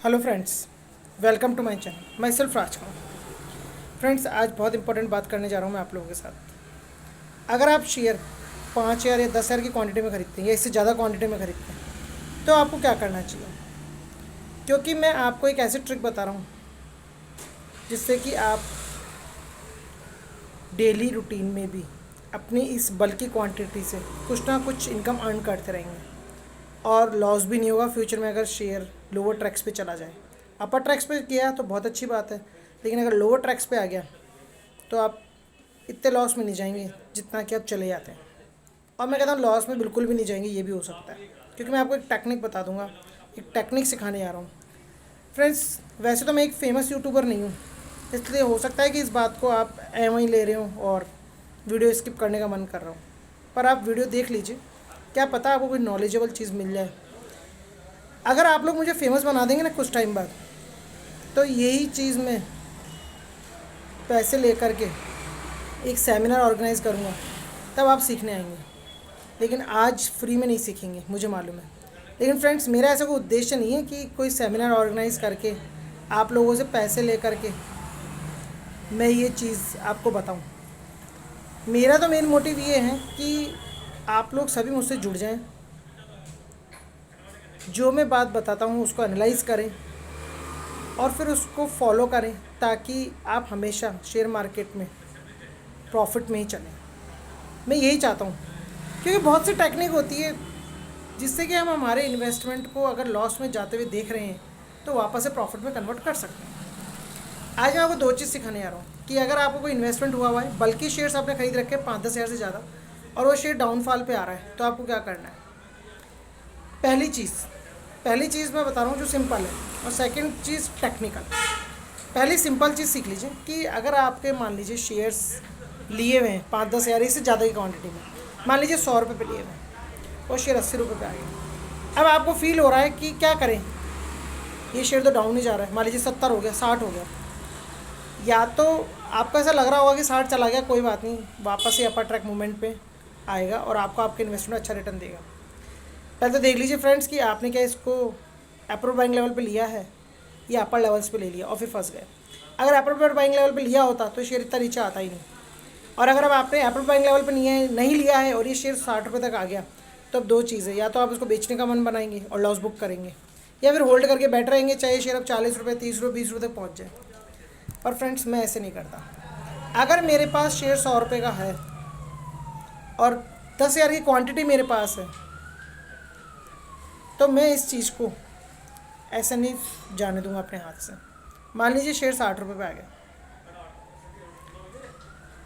Hello friends, welcome to my channel. Myself Rajkumar. Friends, आज बहुत important बात करने जा रहा हूँ मैं आप लोगों के साथ। अगर आप शेयर 5,000 या 10,000 की क्वांटिटी में खरीदते हैं या इससे ज़्यादा क्वांटिटी में खरीदते हैं तो आपको क्या करना चाहिए, क्योंकि मैं आपको एक ऐसी ट्रिक बता रहा हूँ जिससे कि आप डेली रूटीन में भी अपनी इस बल्कि क्वांटिटी से कुछ ना कुछ इनकम अर्न करते रहेंगे और लॉस भी नहीं होगा फ्यूचर में। अगर शेयर लोअर ट्रैक्स पे चला जाए, अपर ट्रैक्स पे गया तो बहुत अच्छी बात है, लेकिन अगर लोअर ट्रैक्स पे आ गया तो आप इतने लॉस में नहीं जाएंगे जितना कि आप चले जाते हैं। और मैं कहता हूँ लॉस में बिल्कुल भी नहीं जाएंगे, ये भी हो सकता है, क्योंकि मैं आपको एक टेक्निक बता दूंगा, एक टेक्निक सिखाने जा रहा हूँ। फ्रेंड्स, वैसे तो मैं एक फेमस यूट्यूबर नहीं हूँ, इसलिए हो सकता है कि इस बात को आप एवं ही ले रहे हो और वीडियो स्किप करने का मन कर रहा हूँ, पर आप वीडियो देख लीजिए, क्या पता आपको कोई नॉलेजेबल चीज़ मिल जाए। अगर आप लोग मुझे फेमस बना देंगे ना कुछ टाइम बाद, तो यही चीज़ मैं पैसे लेकर के एक सेमिनार ऑर्गेनाइज़ करूँगा, तब आप सीखने आएंगे। लेकिन आज फ्री में नहीं सीखेंगे, मुझे मालूम है। लेकिन फ्रेंड्स, मेरा ऐसा कोई उद्देश्य नहीं है कि कोई सेमिनार ऑर्गेनाइज़ करके आप लोगों से पैसे ले करके मैं ये चीज़ आपको बताऊं। मेरा तो मेन मोटिव ये है कि आप लोग सभी मुझसे जुड़ जाएं, जो मैं बात बताता हूँ उसको एनालाइज़ करें और फिर उसको फॉलो करें, ताकि आप हमेशा शेयर मार्केट में प्रॉफिट में ही चलें। मैं यही चाहता हूँ, क्योंकि बहुत सी टेक्निक होती है जिससे कि हम हमारे इन्वेस्टमेंट को अगर लॉस में जाते हुए देख रहे हैं तो वापस से प्रॉफिट में कन्वर्ट कर सकते हैं। आज मैं आपको दो चीज़ सिखाने जा रहा हूँ कि अगर आपको कोई इन्वेस्टमेंट हुआ हुआ है, बल्कि शेयर्स आपने खरीद रखे हैं 5-10 हज़ार से ज़्यादा, और वो शेयर डाउनफॉल पे आ रहा है, तो आपको क्या करना है। पहली चीज़ मैं बता रहा हूँ जो सिंपल है, और सेकंड चीज़ टेक्निकल। पहली सिंपल चीज़ सीख लीजिए कि अगर आपके मान लीजिए शेयर्स लिए हुए हैं 5-10 हज़ार से ज़्यादा की क्वांटिटी में, मान लीजिए 100 रुपये पे लिए हुए हैं और शेयर 80 रुपये पे आ गए। अब आपको फील हो रहा है कि क्या करें, ये शेयर तो डाउन ही जा रहा है, मान लीजिए 70 हो गया, 60 हो गया। या तो आपको ऐसा लग रहा होगा कि 60 चला गया, कोई बात नहीं, वापस से अपर ट्रैक मूवमेंट पे आएगा और आपको आपके इन्वेस्टमेंट अच्छा रिटर्न देगा। पहले तो देख लीजिए फ्रेंड्स कि आपने क्या इसको अपर बाइंग लेवल पे लिया है या अपर लेवल्स पे ले लिया और फिर फंस गए। अगर अपर बाइंग लेवल पे लिया होता तो शेयर इतना नीचे आता ही नहीं। और अगर अब आपने अपर बाइंग लेवल पे नहीं लिया है और ये शेयर 60 रुपये तक आ गया, तो अब दो चीज़ें, या तो आप इसको बेचने का मन बनाएंगे और लॉस बुक करेंगे, या फिर होल्ड करके बैठ रहेंगे, चाहे शेयर अब 40 रुपये, 30 रुपये, 20 रुपये तक पहुँच जाए। और फ्रेंड्स, मैं ऐसे नहीं करता। अगर मेरे पास शेयर 100 रुपये का है और 10,000 की क्वांटिटी मेरे पास है, तो मैं इस चीज़ को ऐसा नहीं जाने दूंगा अपने हाथ से। मान लीजिए शेयर 60 रुपये पे आ गया,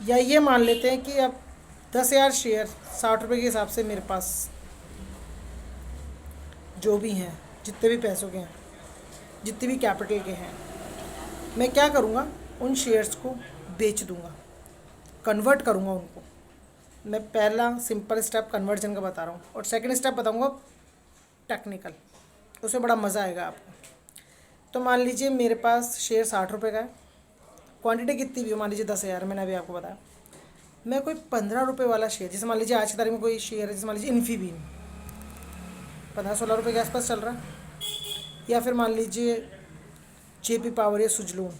या ये मान लेते हैं कि अब 10,000 शेयर 60 रुपये के हिसाब से मेरे पास जो भी हैं, जितने भी पैसों के हैं, जितनी भी कैपिटल के हैं, मैं क्या करूँगा, उन शेयर्स को बेच दूँगा, कन्वर्ट करूँगा उनको। मैं पहला सिंपल स्टेप कन्वर्जन का बता रहा हूँ, और सेकंड स्टेप बताऊँगा टेक्निकल, उसमें बड़ा मज़ा आएगा आपको। तो मान लीजिए मेरे पास शेयर 60 रुपये का है, क्वांटिटी कितनी भी हो, मान लीजिए 10,000, मैंने अभी आपको बताया। मैं कोई 15 रुपये वाला शेयर, जैसे मान लीजिए आज की तारीख में कोई शेयर है, जैसे मान लीजिए इन्फीबीम 15-16 रुपये के आसपास चल रहा है, या फिर मान लीजिए जेपी पावर या सुजलून।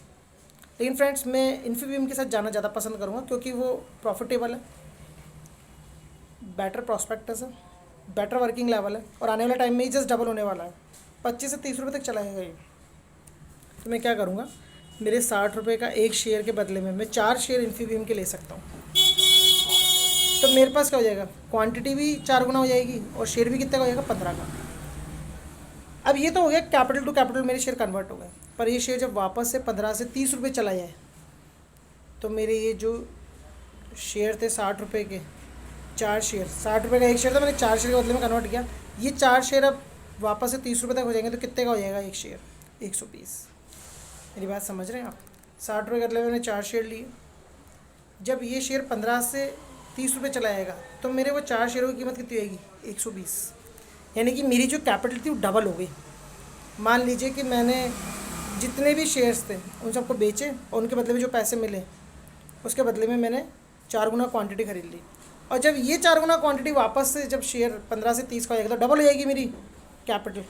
लेकिन फ्रेंड्स, मैं इन्फीबीम के साथ जाना ज़्यादा पसंद करूँगा, क्योंकि वो प्रॉफिटेबल है, बेटर प्रॉस्पेक्टस है, बेटर वर्किंग लेवल है, और आने वाले टाइम में ही जस्ट डबल होने वाला है, 25 से 30 रुपये तक चला है ये। तो मैं क्या करूँगा, मेरे 60 रुपये का एक शेयर के बदले में मैं 4 शेयर इन्फीबीम के ले सकता हूँ। तो मेरे पास क्या हो जाएगा, क्वांटिटी भी 4 गुना हो जाएगी और शेयर भी कितने का हो जाएगा, 15 का। अब ये तो हो गया कैपिटल टू कैपिटल, मेरे शेयर कन्वर्ट हो गए। पर ये शेयर जब वापस से 15 से 30 रुपये चला जाए, तो मेरे ये जो शेयर थे 60 रुपये के, 4 शेयर, 60 रुपये का एक शेयर था, मैंने 4 शेयर के बदले में कन्वर्ट किया, ये 4 शेयर अब वापस से 30 रुपये तक हो जाएंगे, तो कितने का हो जाएगा एक शेयर, 120। मेरी बात समझ रहे हैं आप। 60 रुपये के बदले में मैंने 4 शेयर लिए, जब ये शेयर 15 से 30 रुपये चला जाएगा, तो मेरे वो 4 शेयरों की कीमत कितनी होगी, 120। यानी कि मेरी जो कैपिटल थी वो डबल हो गई। मान लीजिए कि मैंने जितने भी शेयर्स थे उन सबको बेचे, और उनके बदले में जो पैसे मिले उसके बदले में मैंने 4 गुना क्वांटिटी खरीद ली। और जब ये 4 गुना क्वांटिटी वापस से, जब शेयर 15 से 30 का हो जाएगा, तो डबल हो जाएगी मेरी कैपिटल।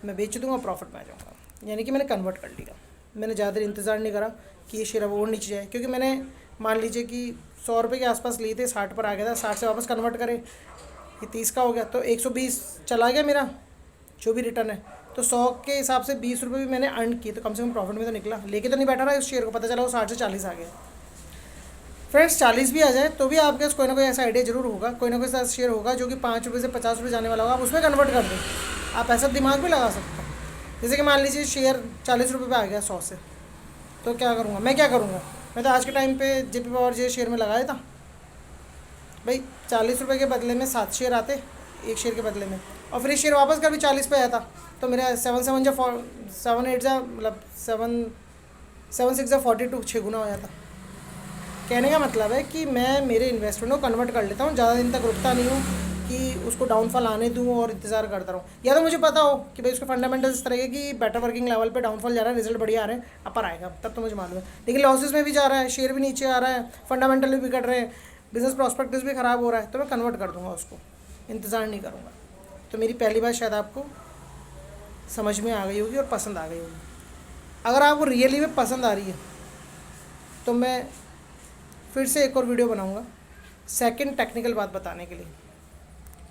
मैं बेच दूंगा, प्रॉफिट में आ जाऊँगा। यानी कि मैंने कन्वर्ट कर लिया, मैंने ज़्यादा देर इंतज़ार नहीं करा कि ये शेयर अब और नीचे जाए, क्योंकि मैंने मान लीजिए कि 100 रुपये के आसपास लिए थे, 60 पर आ गया था, 60 से वापस कन्वर्ट करे, ये 30 का हो गया, तो 120 चला गया मेरा जो भी रिटर्न है। तो 100 के हिसाब से 20 रुपये भी मैंने अर्न किए, तो कम से कम प्रॉफिट में तो निकला। लेके तो नहीं बैठा रहा इस शेयर को, पता चला वो 60 से 40 आ गया। फ्रेंड्स 40 भी आ जाए तो भी आपके पास कोई ना कोई ऐसा आइडिया जरूर होगा, कोई ना कोई ऐसा शेयर होगा जो कि 5 रुपये से 50 रुपये जाने वाला होगा, आप उसमें कन्वर्ट कर दें। आप ऐसा दिमाग भी लगा सकते हैं। जैसे कि मान लीजिए शेयर 40 रुपये पे आ गया 100 से, तो क्या करूँगा मैं, क्या करूँगा मैं? तो आज के टाइम पे JP पावर जे शेयर में लगाया था भाई, 40 रुपये के बदले में 7 शेयर आते एक शेयर के बदले में, और फिर शेयर वापस कर भी 40 पे आया था, तो मेरा 7 जा 7 8 जा मतलब 7 6 जा 42, 6 गुना हो जाता। कहने का मतलब है कि मैं मेरे इन्वेस्टमेंट को कन्वर्ट कर लेता हूँ, ज़्यादा दिन तक रुकता नहीं हूँ कि उसको डाउनफॉल आने दूँ और इंतज़ार करता रहूँ। या तो मुझे पता हो कि भाई उसके फंडामेंटल्स इस तरह के कि बेटर वर्किंग लेवल पे डाउनफॉल जा रहा है, रिजल्ट बढ़िया आ रहे हैं, अपर आएगा, तब तो मुझे मालूम है। लेकिन लॉसेस में भी जा रहा है, शेयर भी नीचे आ रहा है, फंडामेंटल भी बिगड़ रहे हैं, बिजनेस प्रॉस्पेक्टस भी ख़राब हो रहा है, तो मैं कन्वर्ट कर दूँगा उसको, इंतज़ार नहीं करूँगा। तो मेरी पहली बात शायद आपको समझ में आ गई होगी और पसंद आ गई होगी। अगर आपको रियली में पसंद आ रही है तो मैं फिर से एक और वीडियो बनाऊंगा सेकंड टेक्निकल बात बताने के लिए,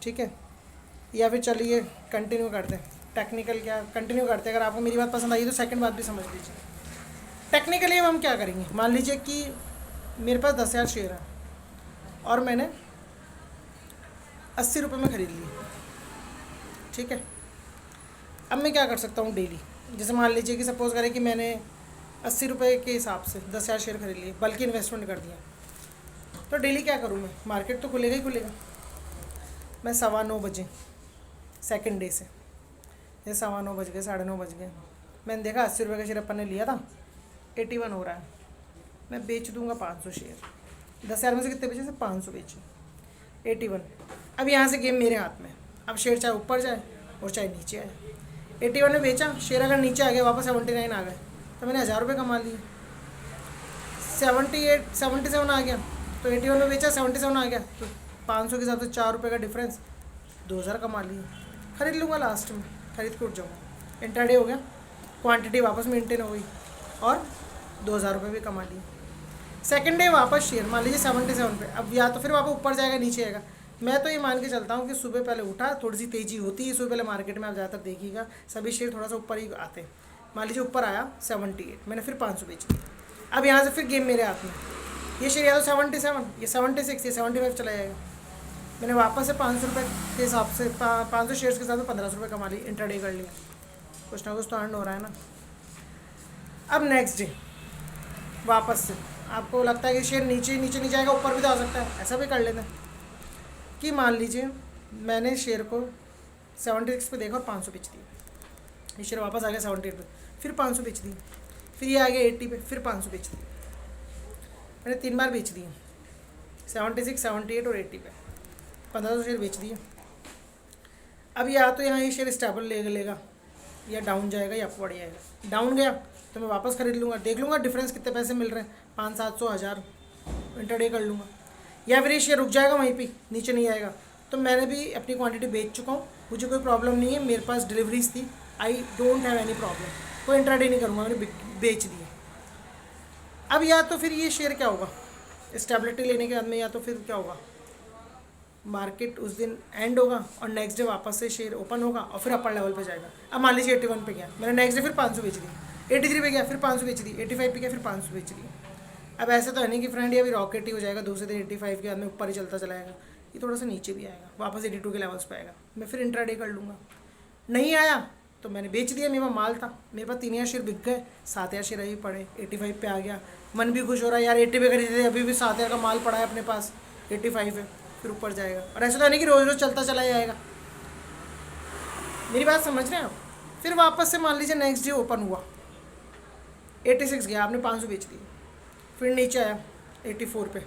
ठीक है? या फिर चलिए कंटिन्यू करते हैं, टेक्निकल क्या कंटिन्यू करते हैं। अगर आपको मेरी बात पसंद आई तो सेकंड बात भी समझ लीजिए। टेक्निकली हम क्या करेंगे, मान लीजिए कि मेरे पास 10,000 शेयर है और मैंने 80 रुपये में ख़रीद लिए, ठीक है? अब मैं क्या कर सकता हूँ डेली, जैसे मान लीजिए कि सपोज़ करें कि मैंने 80 रुपये के हिसाब से 10,000 शेयर खरीद लिए, बल्कि इन्वेस्टमेंट कर दिया, तो डेली क्या करूँ मैं? मार्केट तो खुलेगा ही खुलेगा। मैं 9:15 बजे सेकंड डे से, ये 9:15 बज गए, 9:30 बज गए, मैंने देखा 80 रुपये का शेयर अपन ने लिया था, 81 हो रहा है, मैं बेच दूंगा 500 शेयर। 10,000 में से कितने बेचे? सिर्फ 500 बेचे, 81। अब यहाँ से गेम मेरे हाथ में, अब शेयर चाहे ऊपर जाए और चाहे नीचे आए। 81 में बेचा, शेयर अगर नीचे आ गया वापस 79 आ गए, तो मैंने 1000 रुपये कमा लिए। 77 आ गया, तो 81 में बेचा, 77 आ गया, तो 500 के हिसाब से 4 रुपये का डिफरेंस, 2000 कमा लिए। खरीद लूँगा लास्ट में, खरीद के उठ जाऊँगा, इंट्राडे हो गया, क्वांटिटी वापस मेंटेन हो गई और 2000 रुपये भी कमा लिए। सेकंड डे वापस शेयर मान लीजिए 77 पे, अब या तो फिर वापस ऊपर जाएगा नीचे आएगा। मैं तो ये मान के चलता हूँ कि सुबह पहले उठा, थोड़ी सी तेज़ी होती है सुबह पहले मार्केट में, आप ज़्यादातर देखिएगा सभी शेयर थोड़ा सा ऊपर ही आते हैं। मान लीजिए ऊपर आया 78, मैंने फिर 500 बेच दिया। अब यहाँ से फिर गेम मेरे हाथ में, ये शेयर या तो 77, ये 76, ये 75 चला जाएगा। मैंने वापस से 500 रुपये के हिसाब से 500 शेयर्स के साथ 1500 रुपये कमा लिए, इंट्राडे कर लिया, कुछ ना कुछ तो अर्न हो रहा है ना। अब नेक्स्ट डे वापस से आपको लगता है कि शेयर नीचे नीचे नहीं जाएगा, ऊपर भी तो आ सकता है, ऐसा भी कर लेते हैं कि मान लीजिए मैंने शेयर को 76 पे देखा और 500 बेच दिया, ये शेयर वापस आ गया 78 पे, फिर 500 बेच दिए, फिर ये आ गया 80 पे, फिर 500 बेच दिए। मैंने 3 बार बेच दिए, 76, 78 और 80 पे 1500 शेयर बेच दिए। अब या तो यहाँ ये शेयर स्टेबल लेगा या डाउन जाएगा या बढ़ जाएगा। डाउन गया तो मैं वापस खरीद लूँगा, देख लूँगा डिफरेंस कितने पैसे मिल रहे हैं, 500, 700, 1000, इंटरडे कर लूँगा। या फिर ये शेयर रुक जाएगा वहीं पे, नीचे नहीं आएगा, तो मैंने भी अपनी क्वांटिटी बेच चुका हूँ, मुझे कोई प्रॉब्लम नहीं है, मेरे पास डिलीवरीज थी, I don't have any problem, कोई इंटरडे नहीं करूँगा, मैंने बेच दिए। अब या तो फिर ये शेयर क्या होगा, स्टेबिलिटी लेने के बाद में, या तो फिर क्या होगा, मार्केट उस दिन एंड होगा और नेक्स्ट डे वापस से शेयर ओपन होगा और फिर अपर लेवल पे जाएगा। अब मान लीजिए 81 पे गया, मैंने नेक्स्ट डे फिर 500 बेच दी, 83 पे गया फिर 500 बेच दी, 85 पे गया फिर 500 बेच दी। अब ऐसा तो है नहीं कि फ्रेंड ये अभी रॉकेट ही हो जाएगा, दूसरे दिन 85 के बाद में ऊपर ही चलता चला जाएगा, ये थोड़ा सा नीचे भी आएगा, वापस 82 के लेवल्स पे आएगा, मैं फिर इंट्राडे कर लूँगा। नहीं आया तो मैंने बेच दिया, मेरे पास माल था, मेरे पास 3000 शेयर बिक गए, 7000 शेयर अभी पड़े, 85 पे आ गया, मन भी खुश हो रहा है यार, 80 पे खरीदे थे, अभी भी 7000 का माल पड़ा है अपने पास, 85 है, फिर ऊपर जाएगा। और ऐसा तो नहीं कि रोज़ रोज़ चलता चला जाएगा, मेरी बात समझ रहे हैं आप। फिर वापस से मान लीजिए नेक्स्ट डे ओपन हुआ, 86 गया, आपने 500 बेच दिए, फिर नीचे आया 84 पे,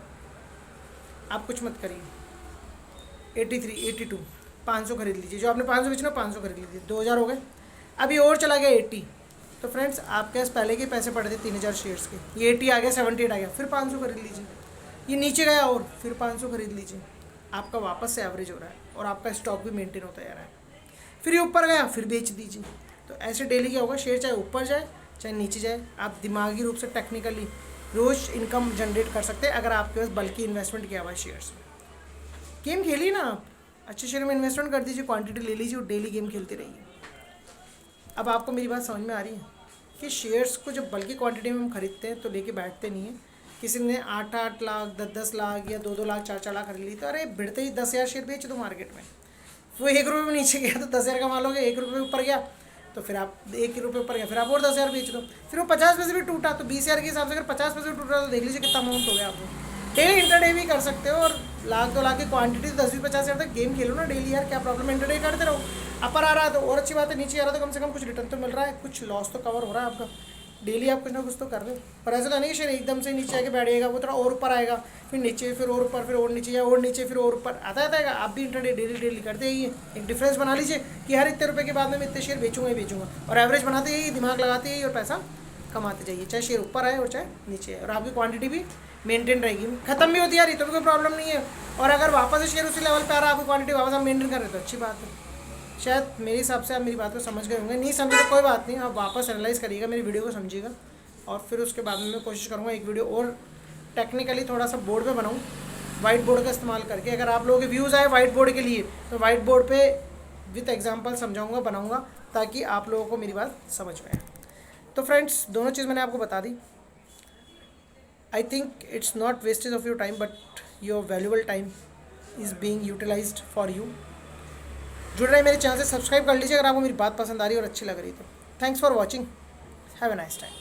आप कुछ मत करिए, 83, 82, 500 खरीद लीजिए, जो आपने 500 बेचना 500 खरीद लीजिए, 2000 हो गए। अभी और चला गया 80, तो फ्रेंड्स आपके पास पहले के पैसे पड़े थे 3000 शेयर्स के, ये 80 आ गया, 78 आ गया, फिर 500 खरीद लीजिए। ये नीचे गया और फिर 500 खरीद लीजिए, आपका वापस से एवरेज हो रहा है और आपका स्टॉक भी मेंटेन होता जा रहा है। फिर ये ऊपर गया, फिर बेच दीजिए, तो ऐसे डेली क्या होगा, शेयर चाहे ऊपर जाए चाहे नीचे जाए, आप दिमागी रूप से टेक्निकली रोज़ इनकम जनरेट कर सकते हैं अगर आपके पास बल्कि इन्वेस्टमेंट किया हुआ है शेयर्स में। गेम खेलिए ना आप, अच्छे शेयर में इन्वेस्टमेंट कर दीजिए, क्वांटिटी ले लीजिए और डेली गेम खेलते रहिए। अब आपको मेरी बात समझ में आ रही है कि शेयर्स को जब बल्कि क्वांटिटी में हम खरीदते हैं तो लेके बैठते नहीं हैं। किसी ने 8-8 लाख 10-10 लाख या 2-2 लाख 4-4 लाख खरीद ली, तो अरे भिड़ते ही 10,000 शेयर बेच दो मार्केट में। वो 1 रुपये में नीचे गया तो 10,000 कमा लोगे, 1 रुपये ऊपर गया तो फिर आप 1 रुपये ऊपर गया फिर आप और 10,000 बेच दो, फिर वो 50 पैसे भी टूटा तो 20,000 के हिसाब से अगर 50 पैसे टूटा तो देख लीजिए कितना अमाउंट हो गया आपको। डेली इंटरडे भी कर सकते हो और 1-2 लाख की क्वांटिटी 10-20-50 हज़ार तक गेम खेलो ना डेली यार, क्या प्रॉब्लम है, इंटरडे करते रहो। अपर आ रहा है तो और अच्छी बात है, नीचे आ रहा है तो कम से कम कुछ रिटर्न तो मिल रहा है, कुछ लॉस तो कवर हो रहा है आपका। डेली आप कुछ ना कुछ तो कर रहे हो, पर ऐसा तो नहीं कि शेयर एकदम से नीचे आके बैठेगा, वो थोड़ा और ऊपर आएगा फिर नीचे फिर और ऊपर फिर और नीचे या और नीचे फिर और ऊपर आता जाएगा। आप भी इंटरडे डेली डेली करते ही एक डिफरेंस बना लीजिए कि हर इतने रुपये के बाद में मैं इतने शेयर बेचूंगा ही बेचूंगा, और एवरेज बनाते ही दिमाग लगाते ही और पैसा कमाते जाइए, चाहे शेयर ऊपर आए और चाहे नीचे आए, और आपकी क्वांटिटी भी मेंटेन रहेगी। खत्म भी होती है यार तो भी कोई प्रॉब्लम नहीं है, और अगर वापस से शेयर उसी लेवल पे आ रहा है आपकी क्वांटिटी वापस आप मेंटेन कर रहे हो तो अच्छी बात है। शायद मेरे हिसाब से आप मेरी बात को समझ गए होंगे, नहीं समझे तो कोई बात नहीं, आप वापस एनालाइज करिएगा मेरी वीडियो को, समझिएगा, और फिर उसके बाद में मैं कोशिश करूँगा एक वीडियो और टेक्निकली थोड़ा सा बोर्ड पे बनाऊँ, वाइट बोर्ड का इस्तेमाल करके। अगर आप लोगों के व्यूज़ आए वाइट बोर्ड के लिए तो वाइट बोर्ड पे विथ एग्जांपल समझाऊंगा, बनाऊंगा, ताकि आप लोगों को मेरी बात समझ में आए। तो फ्रेंड्स दोनों चीज़ मैंने आपको बता दी। I think it's not wastage of your time but your valuable time is being utilised for you. जुड़ रहे मेरे चैनल से, सब्सक्राइब कर लीजिए अगर आपको मेरी बात पसंद आ रही है और अच्छी लग रही तो। Thanks for watching, have a nice time.